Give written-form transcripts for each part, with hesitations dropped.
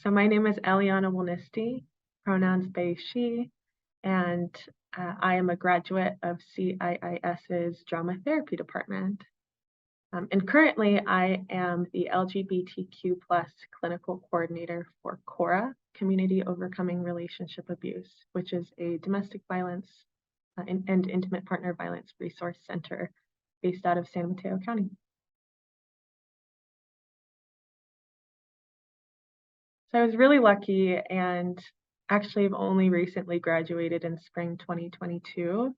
So my name is Elliana Wolnisty, pronouns they, she, and I am a graduate of CIIS's Drama Therapy Department. And currently I am the LGBTQ+ clinical coordinator for CORA, Community Overcoming Relationship Abuse, which is a domestic violence and intimate partner violence resource center based out of San Mateo County. So I was really lucky and actually have only recently graduated in spring 2022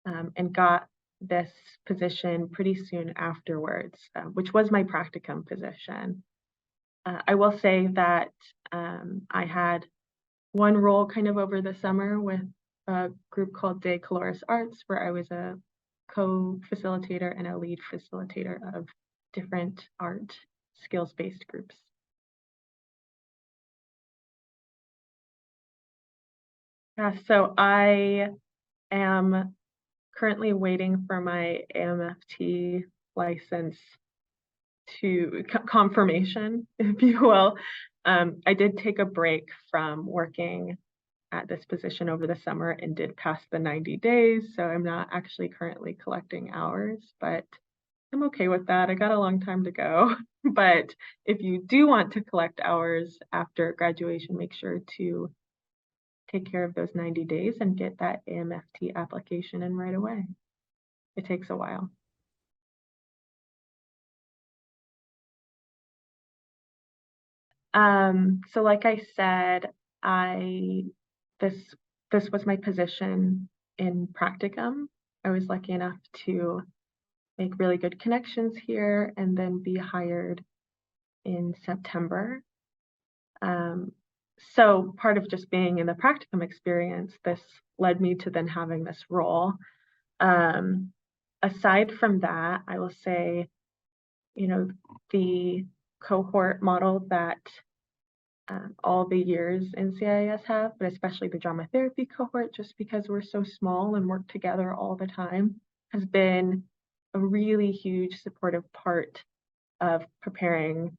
and got this position pretty soon afterwards, which was my practicum position. I will say that I had one role kind of over the summer with a group called De Colores Arts, where I was a co-facilitator and a lead facilitator of different art skills-based groups. Yeah, so I am currently waiting for my AMFT license to confirmation, if you will. I did take a break from working at this position over the summer and did pass the 90 days, so I'm not actually currently collecting hours, but I'm okay with that. I got a long time to go. But if you do want to collect hours after graduation, make sure to take care of those 90 days and get that AMFT application in right away. It takes a while. So like I said, this was my position in practicum. I was lucky enough to make really good connections here and then be hired in September. So part of just being in the practicum experience, this led me to then having this role. Aside from that, I will say, the cohort model that all the years in CIIS have, but especially the drama therapy cohort, just because we're so small and work together all the time, has been a really huge supportive part of preparing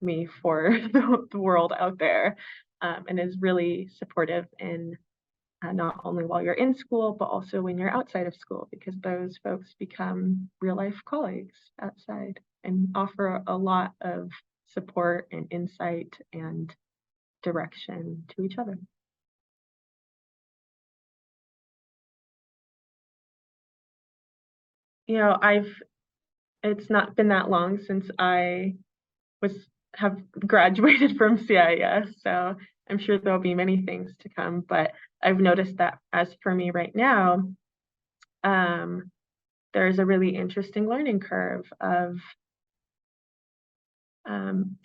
me for the world out there, and is really supportive in not only while you're in school, but also when you're outside of school, because those folks become real life colleagues outside and offer a lot of support and insight and direction to each other. It's not been that long since I have graduated from CIIS, so I'm sure there'll be many things to come, but I've noticed that as for me right now, there's a really interesting learning curve of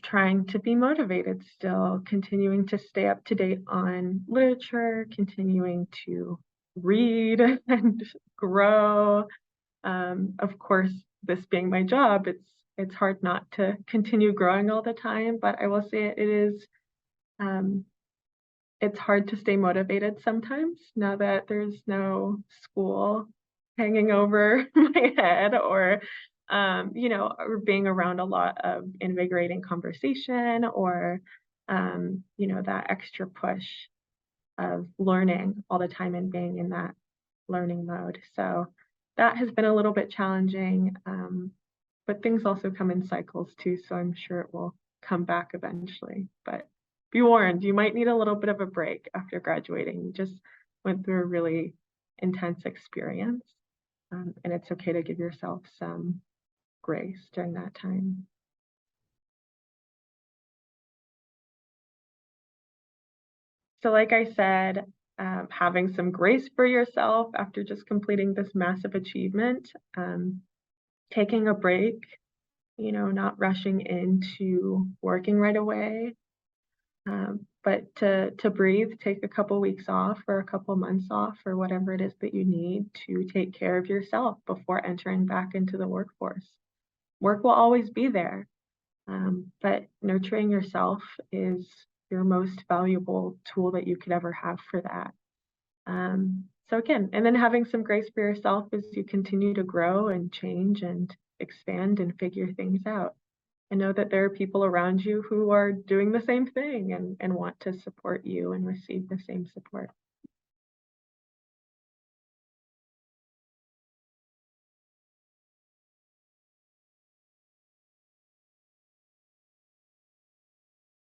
trying to be motivated still, continuing to stay up to date on literature, continuing to read and grow. Of course, this being my job, it's hard not to continue growing all the time, but I will say it's hard to stay motivated sometimes now that there's no school hanging over my head, or or being around a lot of invigorating conversation, or that extra push of learning all the time and being in that learning mode. So that has been a little bit challenging, but things also come in cycles too, so I'm sure it will come back eventually. But be warned, you might need a little bit of a break after graduating. You just went through a really intense experience, and it's okay to give yourself some grace during that time. So like I said, having some grace for yourself after just completing this massive achievement, taking a break, not rushing into working right away, but to breathe, take a couple weeks off or a couple months off or whatever it is that you need to take care of yourself before entering back into the workforce. Work will always be there, but nurturing yourself is your most valuable tool that you could ever have for that. So again, and then having some grace for yourself as you continue to grow and change and expand and figure things out. And know that there are people around you who are doing the same thing and want to support you and receive the same support.